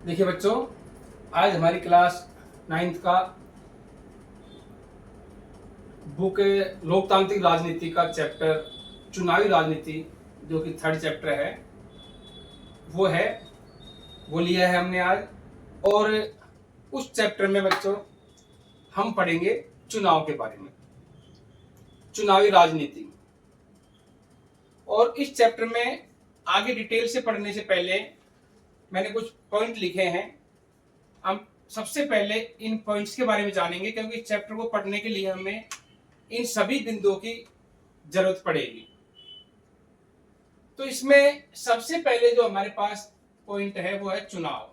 देखिए बच्चों, आज हमारी क्लास 9th का बुक लोकतांत्रिक राजनीति का चैप्टर चुनावी राजनीति जो कि 3rd चैप्टर है वो है वो लिया है हमने आज। और उस चैप्टर में बच्चों हम पढ़ेंगे चुनाव के बारे में, चुनावी राजनीति। और इस चैप्टर में आगे डिटेल से पढ़ने से पहले मैंने कुछ पॉइंट लिखे हैं। हम सबसे पहले इन पॉइंट्स के बारे में जानेंगे क्योंकि इस चैप्टर को पढ़ने के लिए हमें इन सभी बिंदुओं की जरूरत पड़ेगी। तो इसमें सबसे पहले जो हमारे पास पॉइंट है वो है चुनाव।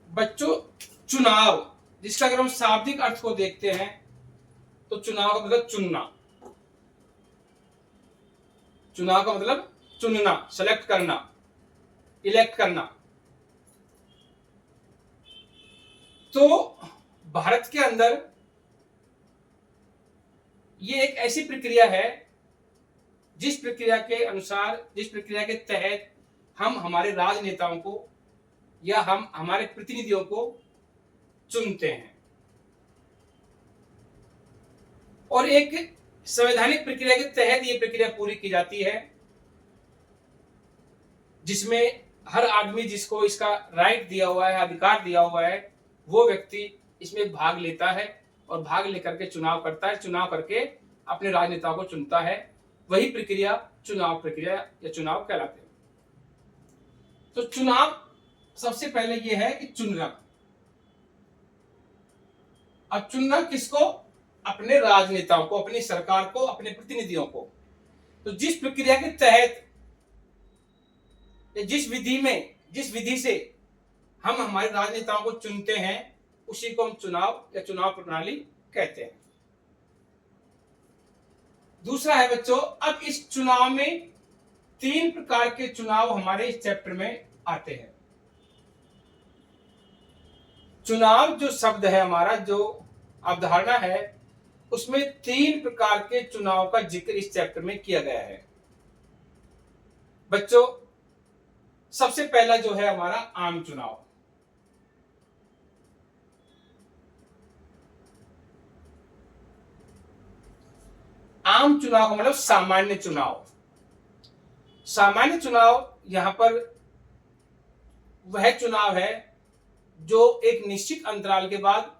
बच्चों, चुनाव जिसका अगर हम शाब्दिक अर्थ को देखते हैं तो चुनाव का मतलब चुनना। चुनाव का मतलब चुनना, सेलेक्ट करना, इलेक्ट करना। तो भारत के अंदर ये एक ऐसी प्रक्रिया है जिस प्रक्रिया के अनुसार, जिस प्रक्रिया के तहत हम हमारे राजनेताओं को या हम हमारे प्रतिनिधियों को चुनते हैं। और एक संवैधानिक प्रक्रिया के तहत ये प्रक्रिया पूरी की जाती है जिसमें हर आदमी जिसको इसका राइट दिया हुआ है, अधिकार दिया हुआ है, वो व्यक्ति इसमें भाग लेता है और भाग लेकर के चुनाव करता है, चुनाव करके अपने राजनेताओं को चुनता है। वही प्रक्रिया चुनाव प्रक्रिया या चुनाव कहलाते हैं। तो चुनाव सबसे पहले ये है कि चुनना। अब चुनना किसको? अपने राजनेताओं को, अपनी सरकार को, अपने प्रतिनिधियों को। तो जिस प्रक्रिया के तहत, जिस विधि से हम हमारे राजनेताओं को चुनते हैं उसी को हम चुनाव या चुनाव प्रणाली कहते हैं। दूसरा है बच्चों, अब इस चुनाव में 3 प्रकार के चुनाव हमारे इस चैप्टर में आते हैं। चुनाव जो शब्द है हमारा, जो अवधारणा है, उसमें 3 प्रकार के चुनाव का जिक्र इस चैप्टर में किया गया है। बच्चों, सबसे पहला जो है हमारा आम चुनाव। आम चुनाव का मतलब सामान्य चुनाव। सामान्य चुनाव यहां पर वह चुनाव है जो एक निश्चित अंतराल के बाद,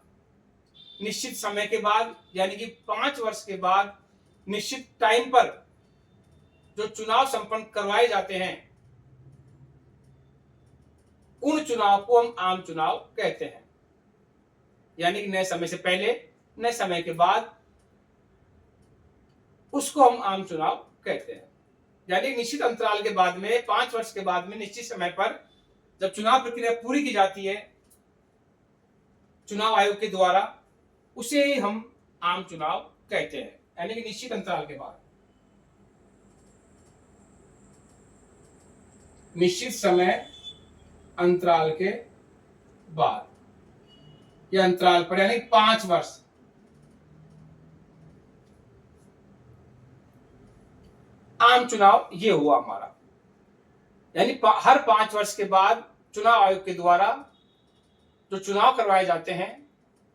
निश्चित समय के बाद, यानी कि 5 वर्ष के बाद निश्चित टाइम पर जो चुनाव संपन्न करवाए जाते हैं उन चुनाव को हम आम चुनाव कहते हैं। यानी कि नए समय से पहले, नए समय के बाद, उसको हम आम चुनाव कहते हैं। यानी निश्चित अंतराल के बाद में, 5 वर्ष के बाद में, निश्चित समय पर जब चुनाव प्रक्रिया पूरी की जाती है चुनाव आयोग के द्वारा, उसे ही हम आम चुनाव कहते हैं। यानी कि निश्चित अंतराल के बाद, निश्चित समय अंतराल के बाद या अंतराल पर, यानी 5 वर्ष। आम चुनाव ये हुआ हमारा, यानी हर 5 वर्ष के बाद चुनाव आयोग के द्वारा जो चुनाव करवाए जाते हैं,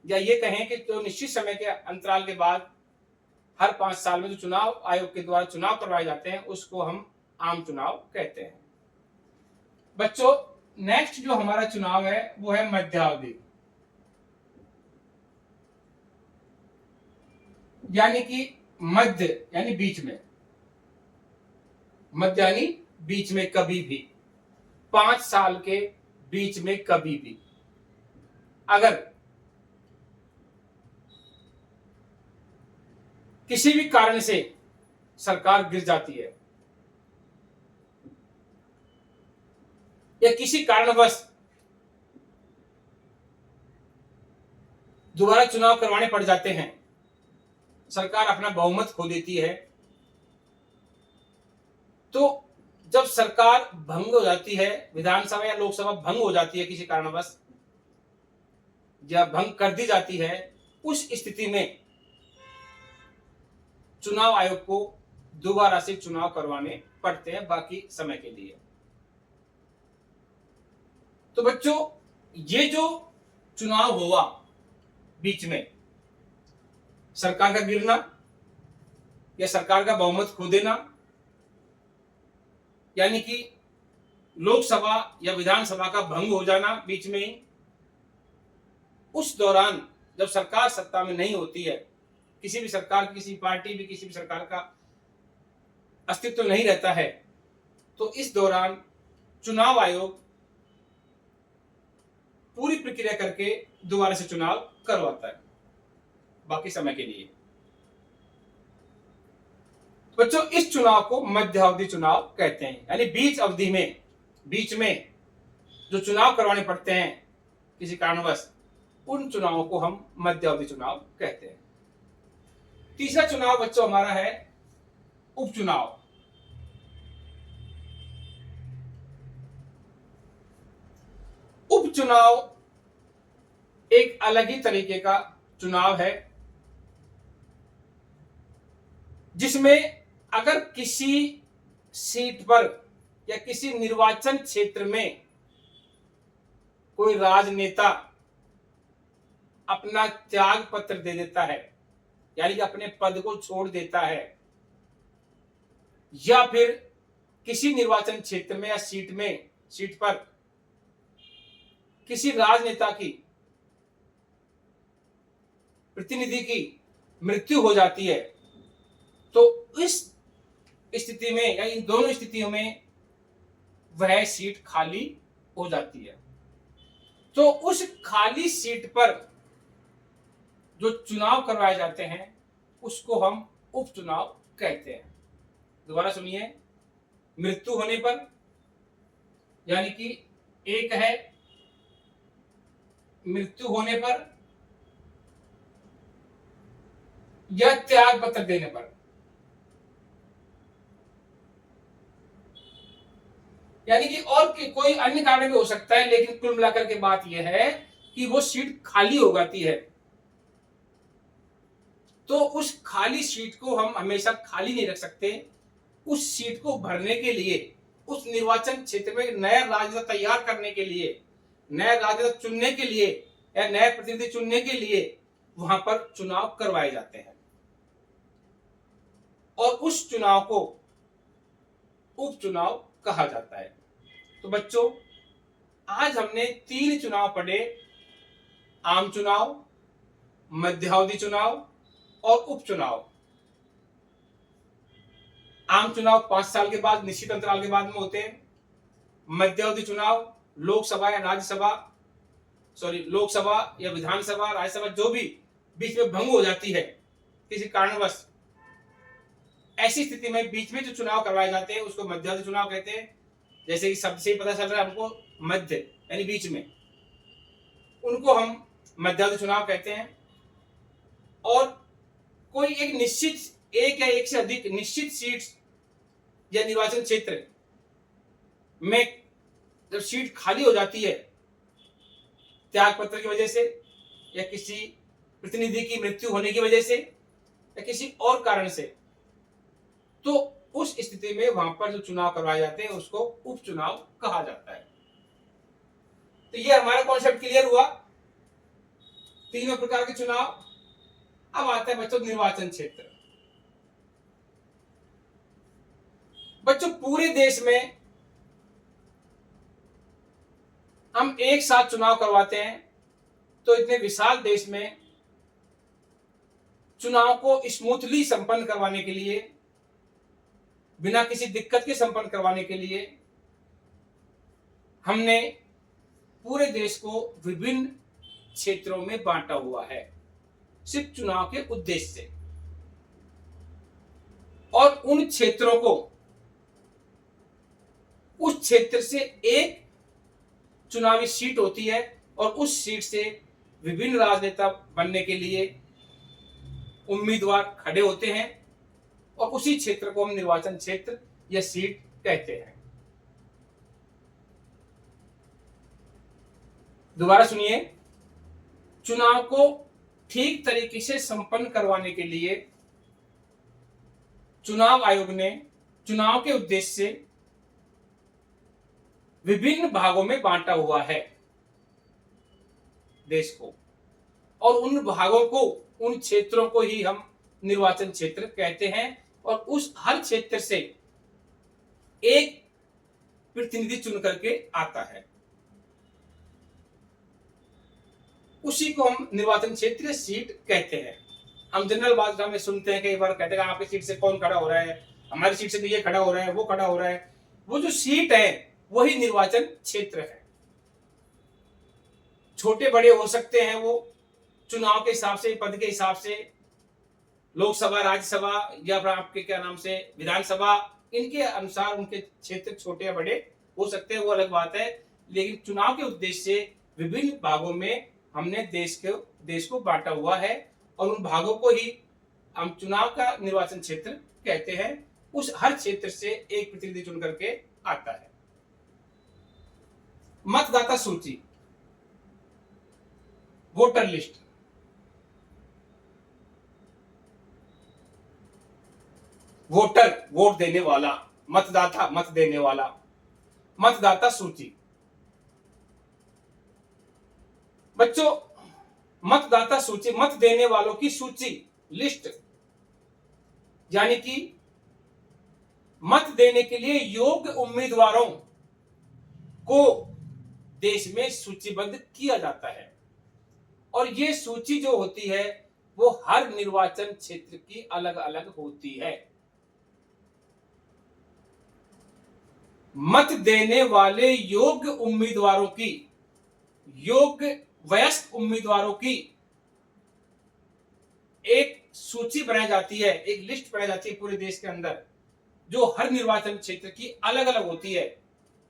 या ये कहें कि जो निश्चित समय के अंतराल के बाद हर 5 साल में जो चुनाव आयोग के द्वारा चुनाव करवाए जाते हैं उसको हम आम चुनाव कहते हैं। बच्चों, नेक्स्ट जो हमारा चुनाव है वो है मध्यावधि, यानी कि मध्य यानी बीच में, मध्य यानी बीच में, कभी भी 5 साल के बीच में कभी भी अगर किसी भी कारण से सरकार गिर जाती है या किसी कारणवश दोबारा चुनाव करवाने पड़ जाते हैं, सरकार अपना बहुमत खो देती है, तो जब सरकार भंग हो जाती है, विधानसभा या लोकसभा भंग हो जाती है किसी कारणवश, या भंग कर दी जाती है, उस स्थिति में चुनाव आयोग को दोबारा से चुनाव करवाने पड़ते हैं बाकी समय के लिए। तो बच्चों, ये जो चुनाव हुआ, बीच में सरकार का गिरना या सरकार का बहुमत खो देना, यानी कि लोकसभा या विधानसभा का भंग हो जाना बीच में ही, उस दौरान जब सरकार सत्ता में नहीं होती है, किसी भी सरकार, किसी पार्टी भी, किसी भी सरकार का अस्तित्व नहीं रहता है, तो इस दौरान चुनाव आयोग पूरी प्रक्रिया करके दोबारा से चुनाव करवाता है बाकी समय के लिए। बच्चों, इस चुनाव को मध्यावधि चुनाव कहते हैं, यानी बीच अवधि में, बीच में जो चुनाव करवाने पड़ते हैं किसी कारणवश, उन चुनावों को हम मध्यावधि चुनाव कहते हैं। तीसरा चुनाव बच्चों हमारा है उपचुनाव। उपचुनाव एक अलग ही तरीके का चुनाव है, जिसमें अगर किसी सीट पर या किसी निर्वाचन क्षेत्र में कोई राजनेता अपना त्याग पत्र दे देता है, यानी कि अपने पद को छोड़ देता है, या फिर किसी निर्वाचन क्षेत्र में या सीट पर किसी राजनेता की प्रतिनिधि की मृत्यु हो जाती है, तो इस स्थिति में या इन दोनों स्थितियों में वह सीट खाली हो जाती है। तो उस खाली सीट पर जो चुनाव करवाए जाते हैं उसको हम उपचुनाव कहते हैं। दोबारा सुनिए, मृत्यु होने पर, यानी कि एक है मृत्यु होने पर या त्याग पत्र देने पर, यानी कि और कोई अन्य कारण भी हो सकता है, लेकिन कुल मिलाकर के बात यह है कि वो सीट खाली हो जाती है। तो उस खाली सीट को हम हमेशा खाली नहीं रख सकते। उस सीट को भरने के लिए, उस निर्वाचन क्षेत्र में नया राजनेता तैयार करने के लिए, नया राजनेता चुनने के लिए या नया प्रतिनिधि चुनने के लिए वहां पर चुनाव करवाए जाते हैं, और उस चुनाव को उपचुनाव कहा जाता है। तो बच्चों, आज हमने 3 चुनाव पढ़े, आम चुनाव, मध्यावधि चुनाव और उपचुनाव। आम चुनाव 5 साल के बाद, निश्चित अंतराल के बाद में होते हैं। मध्यावधि चुनाव लोकसभा या विधानसभा, राज्यसभा जो भी बीच में भंग हो जाती है किसी कारणवश, ऐसी स्थिति में बीच में जो चुनाव करवाए जाते हैं उसको मध्यावधि चुनाव कहते हैं। जैसे कि शब्द से ही पता चल रहा है हमको, मध्य यानी बीच में, उनको हम मध्यावधि चुनाव कहते हैं। और कोई एक निश्चित, एक या एक से अधिक निश्चित सीट या निर्वाचन क्षेत्र में जब सीट खाली हो जाती है त्याग पत्र की वजह से, या किसी प्रतिनिधि की मृत्यु होने की वजह से, या किसी और कारण से, तो उस स्थिति में वहां पर जो चुनाव करवाए जाते हैं उसको उपचुनाव कहा जाता है। तो ये हमारा कॉन्सेप्ट क्लियर हुआ, तीनों प्रकार के चुनाव। अब आता है बच्चों निर्वाचन क्षेत्र। बच्चों, पूरे देश में हम एक साथ चुनाव करवाते हैं, तो इतने विशाल देश में चुनाव को स्मूथली संपन्न करवाने के लिए, बिना किसी दिक्कत के संपन्न करवाने के लिए, हमने पूरे देश को विभिन्न क्षेत्रों में बांटा हुआ है, सिर्फ चुनाव के उद्देश्य से। और उन क्षेत्रों को, उस क्षेत्र से एक चुनावी सीट होती है, और उस सीट से विभिन्न राजनेता बनने के लिए उम्मीदवार खड़े होते हैं, और उसी क्षेत्र को हम निर्वाचन क्षेत्र या सीट कहते हैं। दोबारा सुनिए, चुनाव को ठीक तरीके से संपन्न करवाने के लिए चुनाव आयोग ने चुनाव के उद्देश्य से विभिन्न भागों में बांटा हुआ है देश को, और उन भागों को, उन क्षेत्रों को ही हम निर्वाचन क्षेत्र कहते हैं। और उस हर क्षेत्र से एक प्रतिनिधि चुन करके आता है, उसी को हम निर्वाचन क्षेत्र सीट कहते हैं। हम जनरल भाषा में सुनते हैं, कई बार कहते हैं आपकी सीट से कौन खड़ा हो रहा है, हमारी सीट से तो ये खड़ा हो रहा है, वो खड़ा हो रहा है। वो जो सीट है वही निर्वाचन क्षेत्र है। छोटे बड़े हो सकते हैं, वो चुनाव के हिसाब से, पद के हिसाब से, लोकसभा, राज्यसभा या फिर आपके क्या नाम से विधानसभा, इनके अनुसार उनके क्षेत्र छोटे या बड़े हो सकते हैं, वो अलग बात है। लेकिन चुनाव के उद्देश्य से विभिन्न भागों में हमने देश को बांटा हुआ है, और उन भागों को ही हम चुनाव का निर्वाचन क्षेत्र कहते हैं। उस हर क्षेत्र से एक प्रतिनिधि चुन करके आता है। मतदाता सूची, वोटर लिस्ट। वोटर, वोट देने वाला, मतदाता, मत देने वाला। मतदाता सूची। बच्चों, मतदाता सूची, मत देने वालों की सूची, लिस्ट, यानी कि मत देने के लिए योग्य उम्मीदवारों को देश में सूचीबद्ध किया जाता है। और ये सूची जो होती है वो हर निर्वाचन क्षेत्र की अलग अलग होती है। मत देने वाले योग्य उम्मीदवारों की, योग्य वयस्क उम्मीदवारों की एक सूची बनाई जाती है, एक लिस्ट बनाई जाती है पूरे देश के अंदर, जो हर निर्वाचन क्षेत्र की अलग अलग होती है।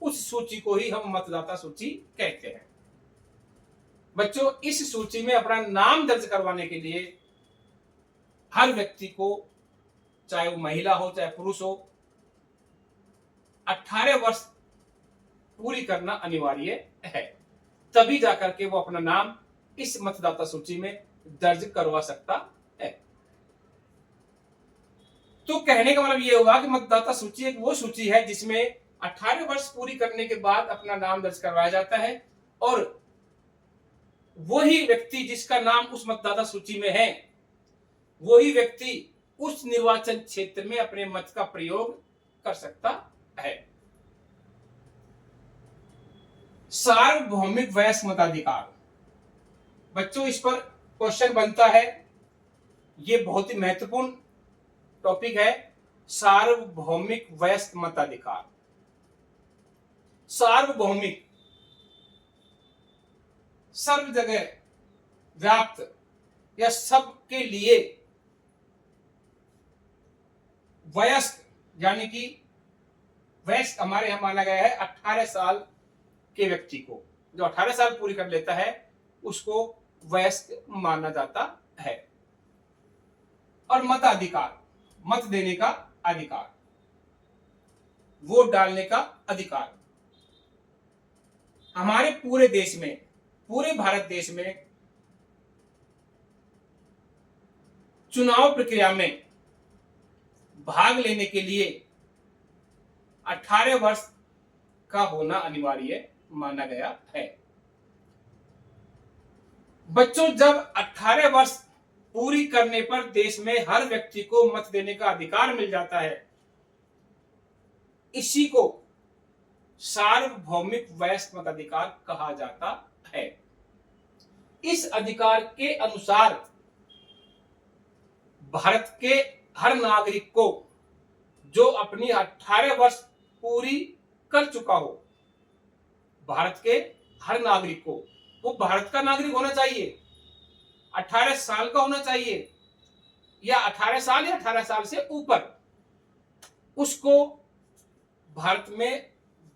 उस सूची को ही हम मतदाता सूची कहते हैं। बच्चों, इस सूची में अपना नाम दर्ज करवाने के लिए हर व्यक्ति को, चाहे वो महिला हो चाहे पुरुष हो, 18 वर्ष पूरी करना अनिवार्य है। तभी जाकर के वो अपना नाम इस मतदाता सूची में दर्ज करवा सकता है। तो कहने का मतलब ये होगा कि मतदाता सूची एक वो सूची है जिसमें 18 वर्ष पूरी करने के बाद अपना नाम दर्ज करवाया जाता है, और वही व्यक्ति जिसका नाम उस मतदाता सूची में है, वही व्यक्ति उस निर्वाचन क्षेत्र में अपने मत का प्रयोग कर सकता है। सार्वभौमिक वयस्क मताधिकार। बच्चों, इस पर क्वेश्चन बनता है, ये बहुत ही महत्वपूर्ण टॉपिक है। सार्वभौमिक वयस्क मताधिकार। सार्वभौमिक, सर्व जगह व्याप्त या सबके लिए। वयस्क यानी कि वयस्क हमारे यहां माना गया है 18 साल के व्यक्ति को, जो 18 साल पूरी कर लेता है उसको वयस्क माना जाता है। और मताधिकार, मत देने का अधिकार, वोट डालने का अधिकार। हमारे पूरे देश में, पूरे भारत देश में चुनाव प्रक्रिया में भाग लेने के लिए 18 वर्ष का होना अनिवार्य माना गया है। बच्चों, जब 18 वर्ष पूरी करने पर देश में हर व्यक्ति को मत देने का अधिकार मिल जाता है, इसी को सार्वभौमिक वयस्क मताधिकार कहा जाता है। इस अधिकार के अनुसार भारत के हर नागरिक को, जो अपनी 18 वर्ष पूरी कर चुका हो, भारत के हर नागरिक को, वो भारत का नागरिक होना चाहिए, 18 साल का होना चाहिए, या 18 साल या 18 साल से ऊपर, उसको भारत में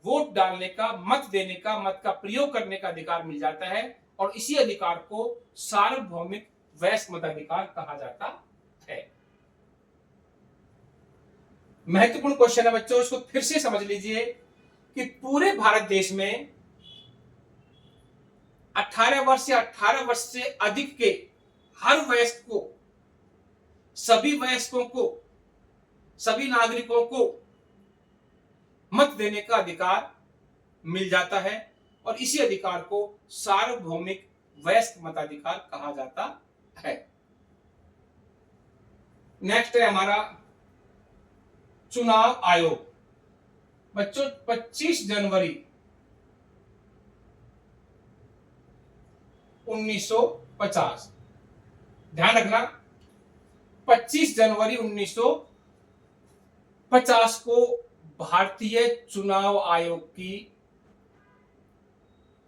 वोट डालने का, मत देने का, मत का प्रयोग करने का अधिकार मिल जाता है। और इसी अधिकार को सार्वभौमिक वयस्क मताधिकार कहा जाता है। महत्वपूर्ण क्वेश्चन है बच्चों, इसको फिर से समझ लीजिए कि पूरे भारत देश में 18 वर्ष या 18 वर्ष से अधिक के हर वयस्क को, सभी वयस्कों को, सभी नागरिकों को मत देने का अधिकार मिल जाता है और इसी अधिकार को सार्वभौमिक वयस्क मताधिकार कहा जाता है। नेक्स्ट है हमारा चुनाव आयोग। बच्चों 25 जनवरी 1950, ध्यान रखना 25 जनवरी 1950 को भारतीय चुनाव आयोग की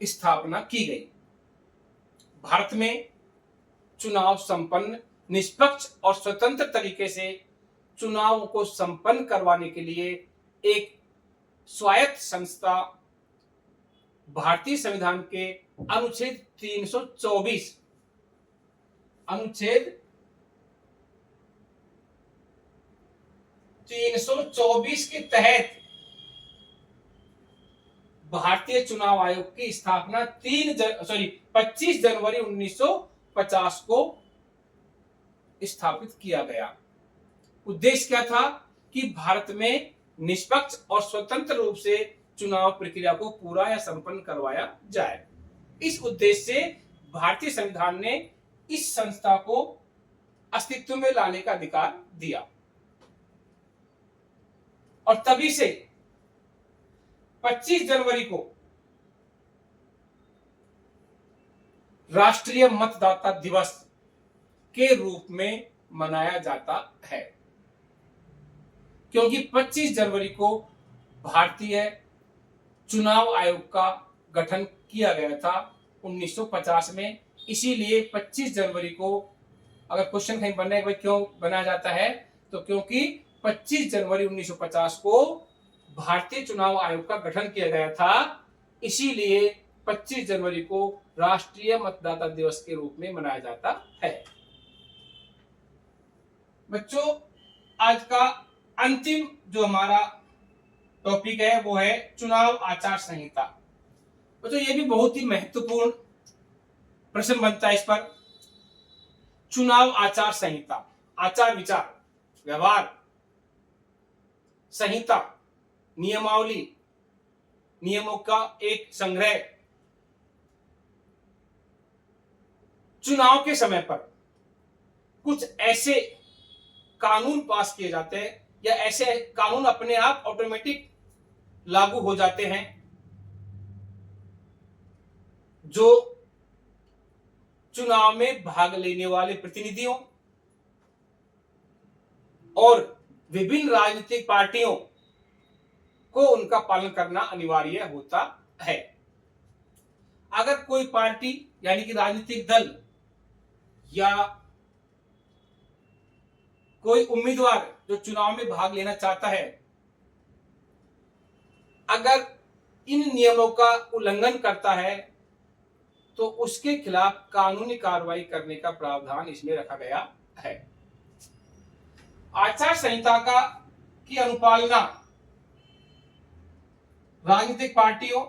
स्थापना की गई। भारत में चुनाव संपन्न, निष्पक्ष और स्वतंत्र तरीके से चुनाव को संपन्न करवाने के लिए एक स्वायत्त संस्था भारतीय संविधान के अनुच्छेद 324 के तहत भारतीय चुनाव आयोग की स्थापना 25 जनवरी 1950 को स्थापित किया गया। उद्देश्य क्या था कि भारत में निष्पक्ष और स्वतंत्र रूप से चुनाव प्रक्रिया को पूरा या संपन्न करवाया जाए। इस उद्देश्य से भारतीय संविधान ने इस संस्था को अस्तित्व में लाने का अधिकार दिया और तभी से 25 जनवरी को राष्ट्रीय मतदाता दिवस के रूप में मनाया जाता है, क्योंकि 25 जनवरी को भारतीय चुनाव आयोग का गठन किया गया था 1950 में। इसीलिए 25 जनवरी को अगर क्वेश्चन कहीं बनने के क्यों बनाया जाता है, तो क्योंकि 25 जनवरी 1950 को भारतीय चुनाव आयोग का गठन किया गया था, इसीलिए 25 जनवरी को राष्ट्रीय मतदाता दिवस के रूप में मनाया जाता है। बच्चों आज का अंतिम जो हमारा टॉपिक है वो है चुनाव आचार संहिता। बच्चों ये भी बहुत ही महत्वपूर्ण प्रश्न बनता है इस पर। चुनाव आचार संहिता, आचार विचार व्यवहार, संहिता नियमावली, नियमों का एक संग्रह। चुनाव के समय पर कुछ ऐसे कानून पास किए जाते हैं या ऐसे कानून अपने आप ऑटोमेटिक लागू हो जाते हैं जो चुनाव में भाग लेने वाले प्रतिनिधियों और विभिन्न राजनीतिक पार्टियों को उनका पालन करना अनिवार्य होता है। अगर कोई पार्टी यानी कि राजनीतिक दल या कोई उम्मीदवार जो चुनाव में भाग लेना चाहता है, अगर इन नियमों का उल्लंघन करता है तो उसके खिलाफ कानूनी कार्रवाई करने का प्रावधान इसमें रखा गया है। आचार संहिता की अनुपालना राजनीतिक पार्टियों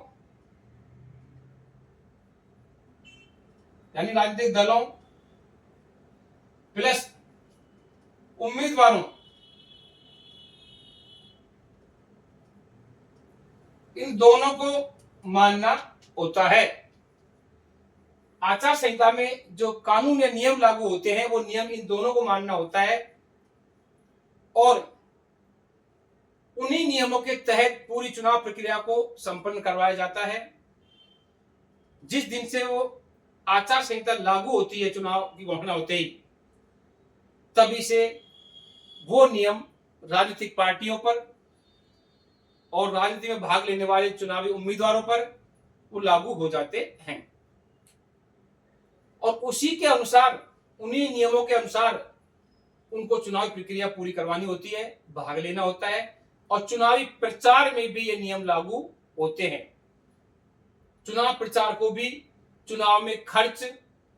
यानी राजनीतिक दलों प्लस उम्मीदवारों, इन दोनों को मानना होता है। आचार संहिता में जो कानून या नियम लागू होते हैं वो नियम इन दोनों को मानना होता है और उन्हीं नियमों के तहत पूरी चुनाव प्रक्रिया को संपन्न करवाया जाता है। जिस दिन से वो आचार संहिता लागू होती है चुनाव की घोषणा होते ही, तभी से वो नियम राजनीतिक पार्टियों पर और राजनीति में भाग लेने वाले चुनावी उम्मीदवारों पर वो लागू हो जाते हैं और उसी के अनुसार, उन्हीं नियमों के अनुसार उनको चुनावी प्रक्रिया पूरी करवानी होती है, भाग लेना होता है और चुनावी प्रचार में भी ये नियम लागू होते हैं। चुनाव प्रचार को भी, चुनाव में खर्च,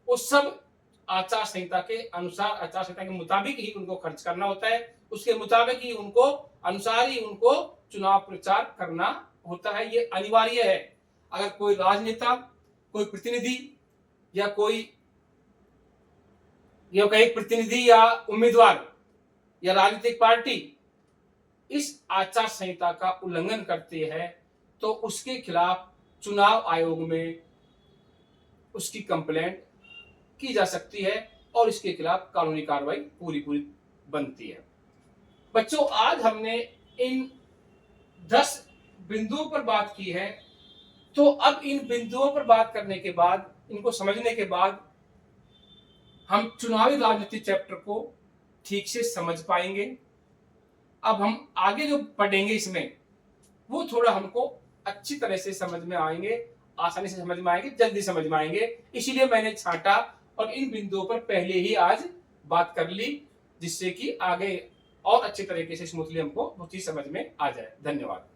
वो सब आचार संहिता के अनुसार, आचार संहिता के मुताबिक ही उनको खर्च करना होता है, उसके मुताबिक ही उनको अनुसार ही उनको चुनाव प्रचार करना होता है। ये अनिवार्य है। अगर कोई राजनेता, कोई प्रतिनिधि या कोई प्रतिनिधि या उम्मीदवार या राजनीतिक पार्टी इस आचार संहिता का उल्लंघन करते हैं तो उसके खिलाफ चुनाव आयोग में उसकी कंप्लेंट की जा सकती है और इसके खिलाफ कानूनी कार्रवाई पूरी पूरी बनती है। बच्चों, आज हमने इन 10 बिंदुओं पर बात की है। तो अब इन बिंदुओं पर बात करने के बाद, इनको समझने के बाद, हम चुनावी राजनीति चैप्टर को ठीक से समझ पाएंगे। अब हम आगे जो पढ़ेंगे इसमें, वो थोड़ा हमको अच्छी तरह से समझ में आएंगे, आसानी से समझ में आएंगे, जल्दी समझ में आएंगे। इसीलिए मैंने छांटा और इन बिंदुओं पर पहले ही आज बात कर ली, जिससे कि आगे और अच्छे तरीके से स्मूथली हमको वो चीज समझ में आ जाए। धन्यवाद।